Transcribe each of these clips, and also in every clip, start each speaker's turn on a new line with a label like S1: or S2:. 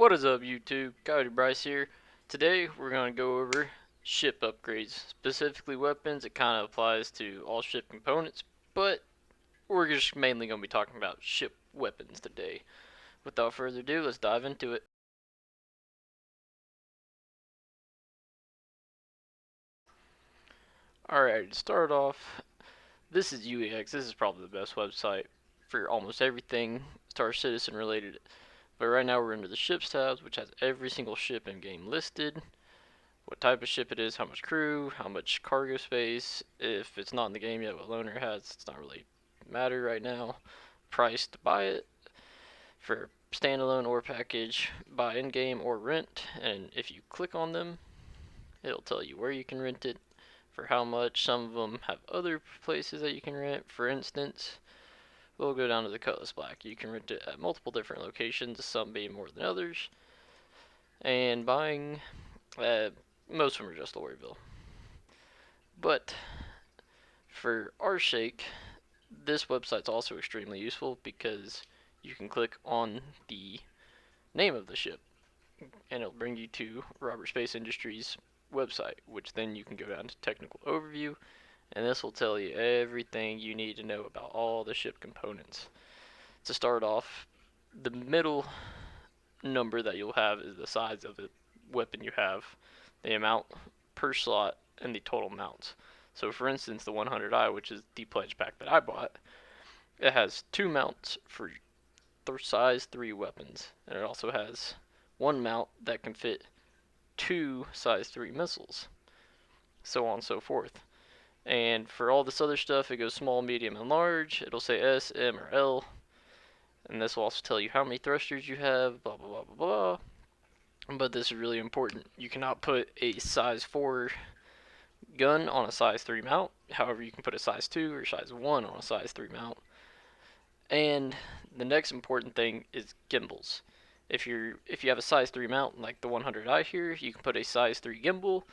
S1: What is up, YouTube? Coyote Bryce here. Today we're going to go over ship upgrades, specifically weapons. It kind of applies to all ship components, but we're just mainly going to be talking about ship weapons today. Without further ado, let's dive into it. Alright, to start off, this is aUEC. This is probably the best website for almost everything Star Citizen related. But right now we're under the ships tabs, which has every single ship in game listed. What type of ship it is, how much crew, how much cargo space. If it's not in the game yet, what loaner it has, it's not really matter right now. Price to buy it for standalone or package, buy in game or rent. And if you click on them, it'll tell you where you can rent it, for how much. Some of them have other places that you can rent. For instance, we'll go down to the Cutlass Black. You can rent it at multiple different locations, some being more than others. And buying, most of them are just Lorryville. But for our sake, this website's also extremely useful because you can click on the name of the ship and it'll bring you to Robert Space Industries website, which then you can go down to technical overview, and this will tell you everything you need to know about all the ship components. To start off, the middle number that you'll have is the size of the weapon you have, the amount per slot, and the total mounts. So for instance, the 100i, which is the pledge pack that I bought, it has 2 mounts for size 3 weapons, and it also has 1 mount that can fit 2 size 3 missiles, so on and so forth. And for all this other stuff, it goes small, medium, and large. It'll say S, M, or L, and this will also tell you how many thrusters you have, blah blah blah blah blah. But this is really important. You cannot put a size 4 gun on a size 3 mount. However, you can put a size 2 or size 1 on a size 3 mount. And the next important thing is gimbals. If you have a size 3 mount like the 100i here, you can put a size 3 gimbal,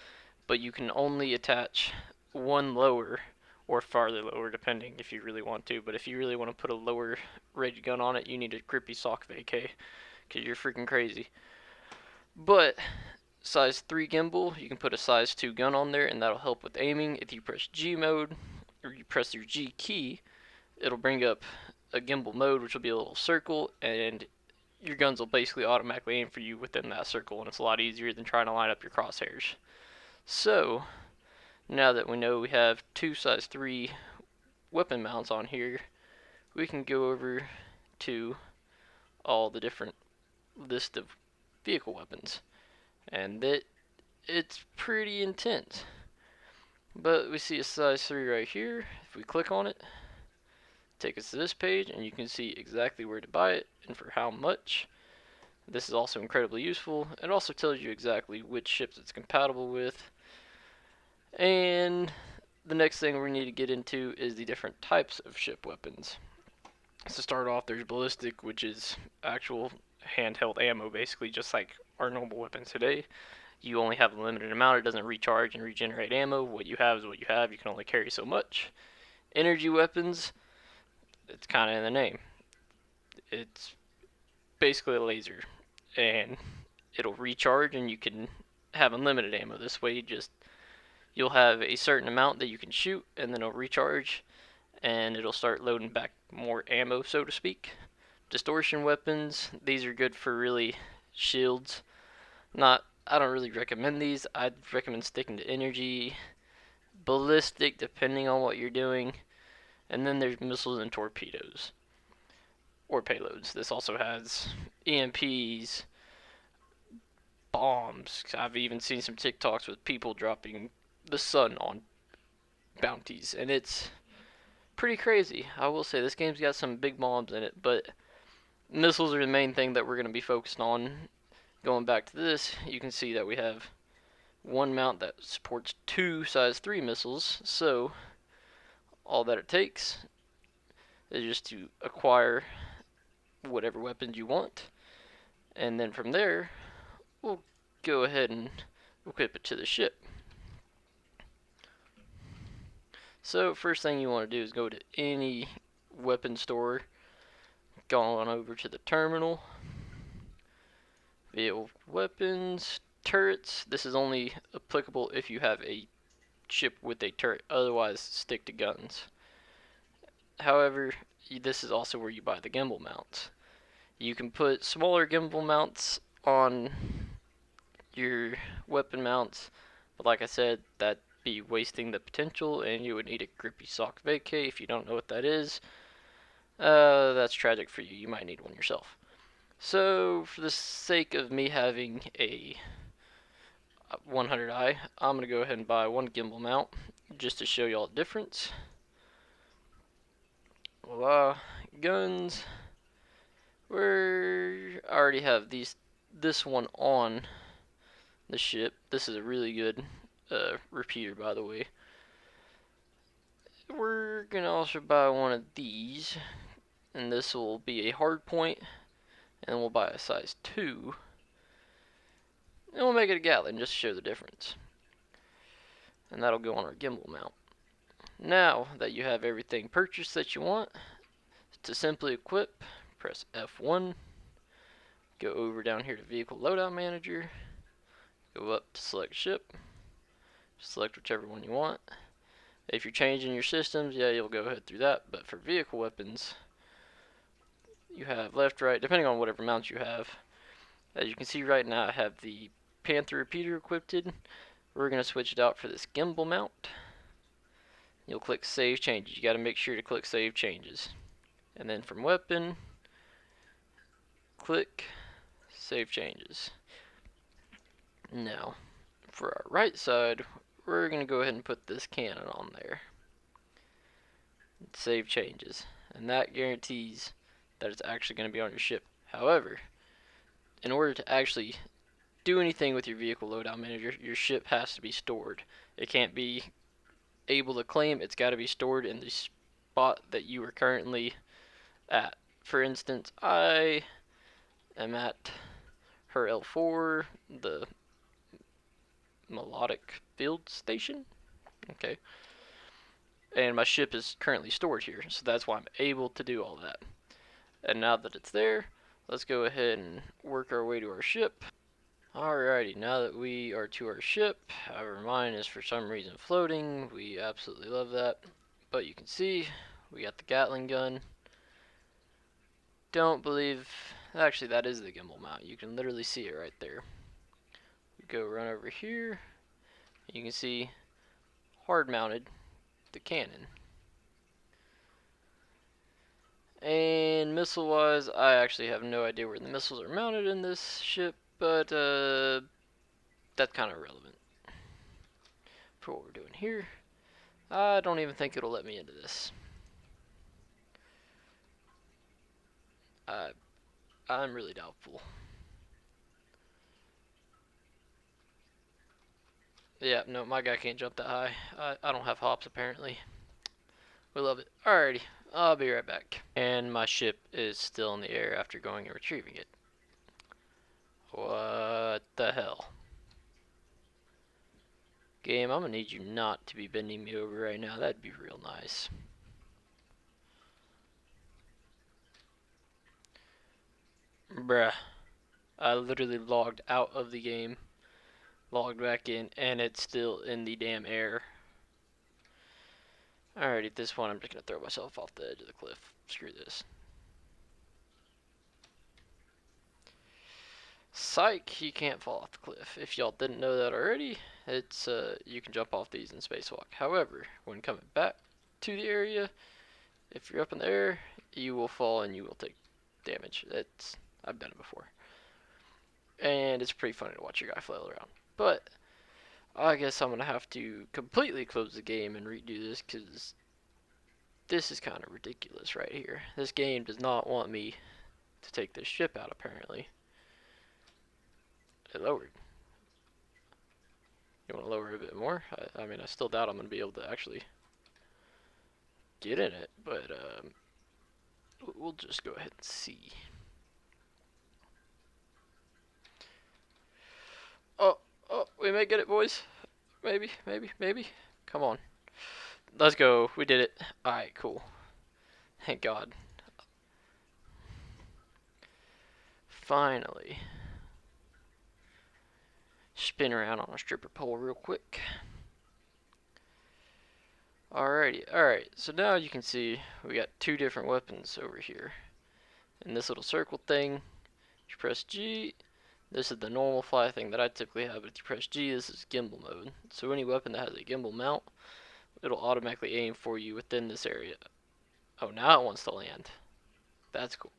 S1: but you can only attach one lower or farther lower, depending if you really want to. But if you really want to put a lower rated gun on it, you need a grippy sock vacay, because you're freaking crazy. But size 3 gimbal, you can put a size 2 gun on there, and that'll help with aiming. If you press G mode, or you press your G key, it'll bring up a gimbal mode, which will be a little circle, and your guns will basically automatically aim for you within that circle, and it's a lot easier than trying to line up your crosshairs. So, now that we know we have 2 size 3 weapon mounts on here, we can go over to all the different list of vehicle weapons. And it's pretty intense. But we see a size 3 right here. If we click on it, take us to this page, and you can see exactly where to buy it and for how much. This is also incredibly useful. It also tells you exactly which ships it's compatible with. And the next thing we need to get into is the different types of ship weapons. So to start off, there's ballistic, which is actual handheld ammo, basically just like our normal weapons today. You only have a limited amount. It doesn't recharge and regenerate ammo. What you have is what you have. You can only carry so much. Energy weapons, it's kind of in the name. It's basically a laser, and it'll recharge, and you can have unlimited ammo. This way, you'll have a certain amount that you can shoot, and then it'll recharge, and it'll start loading back more ammo, so to speak. Distortion weapons, these are good for really shields. I don't really recommend these. I'd recommend sticking to energy, ballistic, depending on what you're doing. And then there's missiles and torpedoes, or payloads. This also has EMPs, bombs. I've even seen some TikToks with people dropping the sun on bounties, and it's pretty crazy. I will say this game's got some big bombs in it, but missiles are the main thing that we're going to be focused on. Going back to this, you can see that we have one mount that supports 2 size 3 missiles, so all that it takes is just to acquire whatever weapons you want, and then from there we'll go ahead and equip it to the ship. So first thing you want to do is go to any weapon store, go on over to the terminal, Vehicle weapons, turrets. This is only applicable if you have a ship with a turret. Otherwise, stick to guns. However, this is also where you buy the gimbal mounts. You can put smaller gimbal mounts on your weapon mounts, but like I said, that'd be wasting the potential, and you would need a grippy sock vacay. If you don't know what that is, that's tragic for you. You might need one yourself. So, for the sake of me having a 100i, I'm gonna go ahead and buy one gimbal mount just to show y'all the difference. Voila, guns. I already have this one on the ship. This is a really good repeater, by the way. We're gonna also buy one of these, and this will be a hard point, and we'll buy a size 2, and we'll make it a Gatling just to show the difference. And that'll go on our gimbal mount. Now that you have everything purchased that you want, to simply equip, press F1, go over down here to Vehicle Loadout Manager, go up to Select Ship, select whichever one you want. If you're changing your systems, yeah, you'll go ahead through that, but for vehicle weapons, you have left, right, depending on whatever mount you have. As you can see right now, I have the Panther repeater equipped. We're going to switch it out for this gimbal mount. You'll click Save Changes. You got to make sure to click Save Changes. And then from Weapon, click Save Changes. Now, for our right side, we're going to go ahead and put this cannon on there. Save Changes. And that guarantees that it's actually going to be on your ship. However, in order to actually do anything with your vehicle loadout manager, your ship has to be stored. It can't be able to claim, it's got to be stored in the spot that you are currently at. For instance, I am at her L4, the melodic field station. Okay. And my ship is currently stored here, so that's why I'm able to do all that. And now that it's there, let's go ahead and work our way to our ship. Alrighty, now that we are to our ship, however mine is for some reason floating, we absolutely love that. But you can see, we got the Gatling gun. Don't believe, actually that is the gimbal mount, you can literally see it right there. We go run over here, you can see hard mounted the cannon. And missile wise, I actually have no idea where the missiles are mounted in this ship, but that's kind of irrelevant for what we're doing here. I don't even think it'll let me into this. I'm really doubtful. Yeah, no, my guy can't jump that high. I don't have hops apparently. We love it. Alrighty, I'll be right back. And my ship is still in the air after going and retrieving it. What the hell? Game, I'm gonna need you not to be bending me over right now. That'd be real nice. Bruh. I literally logged out of the game, logged back in, and it's still in the damn air. Alrighty, at this point I'm just gonna throw myself off the edge of the cliff. Screw this. Psych, you can't fall off the cliff. If y'all didn't know that already, it's you can jump off these in spacewalk. However, when coming back to the area, if you're up in the air, you will fall and you will take damage. I've done it before. And it's pretty funny to watch your guy flail around. But I guess I'm gonna have to completely close the game and redo this because this is kind of ridiculous right here. This game does not want me to take this ship out apparently. It lowered. You want to lower it a bit more? I mean, I still doubt I'm gonna be able to actually get in it, but we'll just go ahead and see. Oh, we may get it, boys. Maybe. Come on. Let's go. We did it. Alright, cool. Thank God. Finally. spin around on a stripper pole real quick. Alrighty, alright, so now you can see we got two different weapons over here. In this little circle thing, you press G, this is the normal fly thing that I typically have, but if you press G, this is gimbal mode. So any weapon that has a gimbal mount, it'll automatically aim for you within this area. Oh, now it wants to land. That's cool.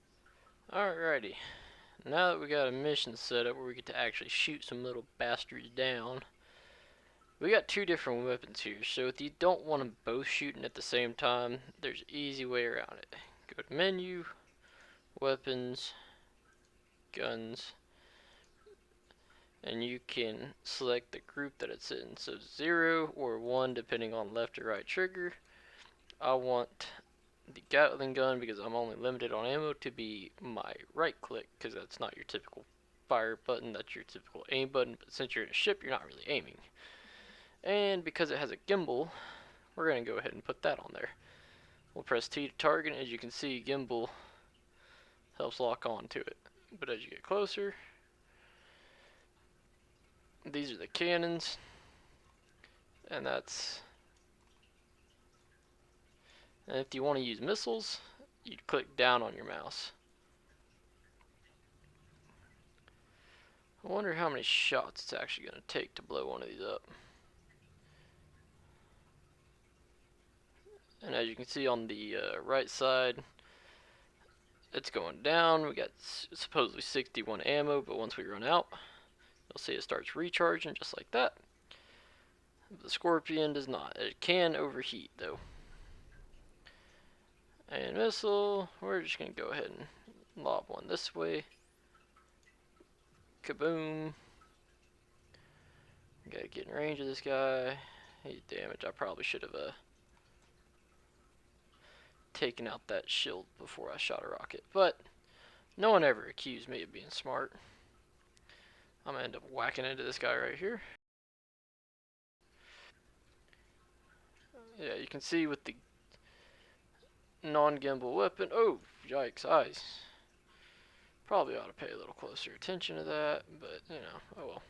S1: Alrighty, now that we got a mission set up where we get to actually shoot some little bastards down, we got two different weapons here, so if you don't want them both shooting at the same time, there's an easy way around it. Go to menu, weapons, guns, and you can select the group that it's in. So 0 or 1 depending on left or right trigger. I want the Gatling gun because I'm only limited on ammo to be my right click, because that's not your typical fire button, that's your typical aim button, but since you're in a ship you're not really aiming. And because it has a gimbal, we're going to go ahead and put that on there. We'll press T to target, and as you can see, gimbal helps lock on to it. But as you get closer, these are the cannons, and that's... And if you want to use missiles, you click down on your mouse. I wonder how many shots it's actually going to take to blow one of these up. And as you can see on the right side, it's going down. We got supposedly 61 ammo, but once we run out, you'll see it starts recharging just like that. The Scorpion does not. It can overheat though. And missile, we're just going to go ahead and lob one this way. Kaboom. Gotta get in range of this guy. He's damaged. I probably should have taken out that shield before I shot a rocket, but no one ever accused me of being smart. I'm gonna end up whacking into this guy right here. Yeah, you can see with the non-gimbal weapon. Oh, yikes, eyes. Probably ought to pay a little closer attention to that, but you know, oh well.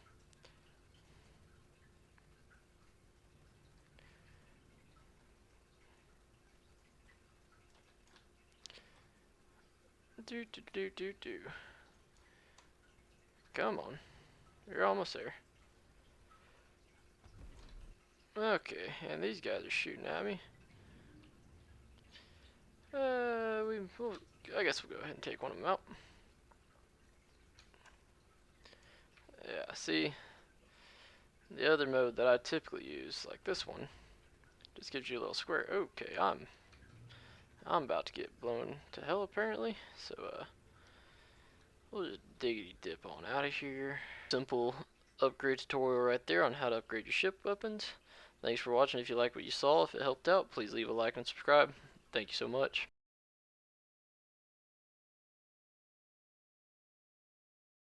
S1: Do. Come on. You're almost there. Okay, and these guys are shooting at me. I guess we'll go ahead and take one of them out. Yeah, see? The other mode that I typically use, like this one, just gives you a little square. Okay, I'm about to get blown to hell apparently, so we'll just diggity dip on out of here. Simple upgrade tutorial right there on how to upgrade your ship weapons. Thanks for watching. If you liked what you saw, if it helped out, please leave a like and subscribe. Thank you so much.